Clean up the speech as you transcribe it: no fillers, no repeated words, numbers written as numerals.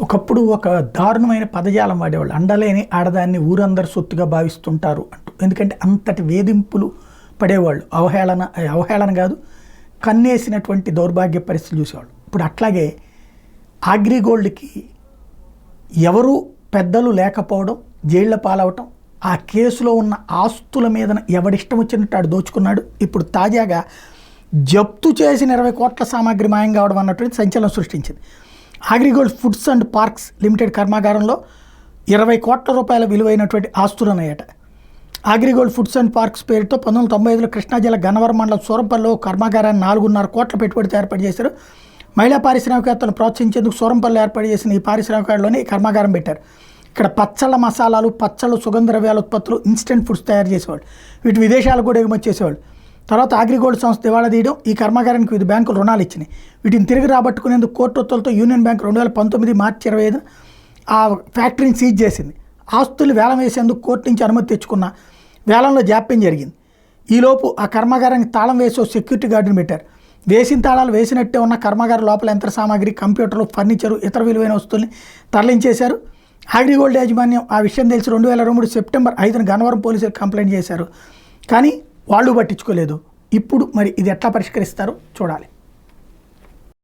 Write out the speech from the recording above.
ఒకప్పుడు ఒక దారుణమైన పదజాలం వాడేవాళ్ళు. అండలేని ఆడదాన్ని ఊరందరు సొత్తుగా భావిస్తుంటారు అంటూ. ఎందుకంటే అంతటి వేధింపులు పడేవాళ్ళు. అవహేళన కాదు, కన్నేసినటువంటి దౌర్భాగ్య పరిస్థితులు చూసేవాళ్ళు. ఇప్పుడు అట్లాగే అగ్రిగోల్డ్కి ఎవరు పెద్దలు లేకపోవడం, జైళ్ల పాలవటం, ఆ కేసులో ఉన్న ఆస్తుల మీద ఎవడిష్టం వచ్చినట్టు ఆడు దోచుకున్నాడు. ఇప్పుడు తాజాగా జప్తు చేసిన 20 కోట్ల సామాగ్రి మాయం కావడం అన్నటువంటి సంచలనం సృష్టించింది. AgriGold foods and parks limited కర్మాగారంలో 20 కోట్ల రూపాయల విలువైనటువంటి ఆస్తులు ఉన్నాయట. అగ్రిగోల్డ్ ఫుడ్స్ అండ్ పార్క్స్ పేరుతో 1995లో కృష్ణా జిల్లా గన్నవరం మండలం సూరంపల్లిలో కర్మాగారాన్ని 4.5 కోట్ల పెట్టుబడితో ఏర్పాటు చేశారు. మహిళా పారిశ్రామికవేత్తలను ప్రోత్సహించేందుకు సూరంపల్లిలో ఏర్పాటు చేసిన ఈ పారిశ్రామికలోనే కర్మాగారం పెట్టారు. ఇక్కడ పచ్చళ్ళ మసాలాలు, పచ్చళ్ళు, సుగంధ ద్రవ్యాల ఉత్పత్తులు, ఇన్స్టెంట్ ఫుడ్స్ తయారు చేసేవాళ్ళు. వీటి విదేశాలకు కూడా ఎగుమతి చేసేవాళ్ళు. తర్వాత అగ్రిగోల్డ్ సంస్థ దివాళా తీయడం, ఈ కర్మాగారానికి వివిధ బ్యాంకులు రుణాలు ఇచ్చినాయి. వీటిని తిరిగి రాబట్టుకునేందుకు కోర్టు ఉత్తర్వులతో యూనియన్ బ్యాంక్ 2019 మార్చి 25 ఆ ఫ్యాక్టరీని సీజ్ చేసింది. ఆస్తులు వేలం వేసేందుకు కోర్టు నుంచి అనుమతి తెచ్చుకున్న వేలంలో జాప్యం జరిగింది. ఈలోపు ఆ కర్మాగారానికి తాళం వేసి సెక్యూరిటీ గార్డుని పెట్టారు. వేసిన తాళాలు వేసినట్టే ఉన్న కర్మాగారం లోపల యంత్ర సామాగ్రి, కంప్యూటర్లు, ఫర్నిచరు, ఇతర విలువైన వస్తువుల్ని తరలించేశారు. అగ్రిగోల్డ్ యాజమాన్యం ఆ విషయం తెలిసి 2023 సెప్టెంబర్ 5న గన్నవరం పోలీసులు కంప్లైంట్ చేశారు. కానీ వాళ్ళు పట్టించుకోలేదు. ఇప్పుడు మరి ఇది ఎట్లా పరిష్కరిస్తారో చూడాలి.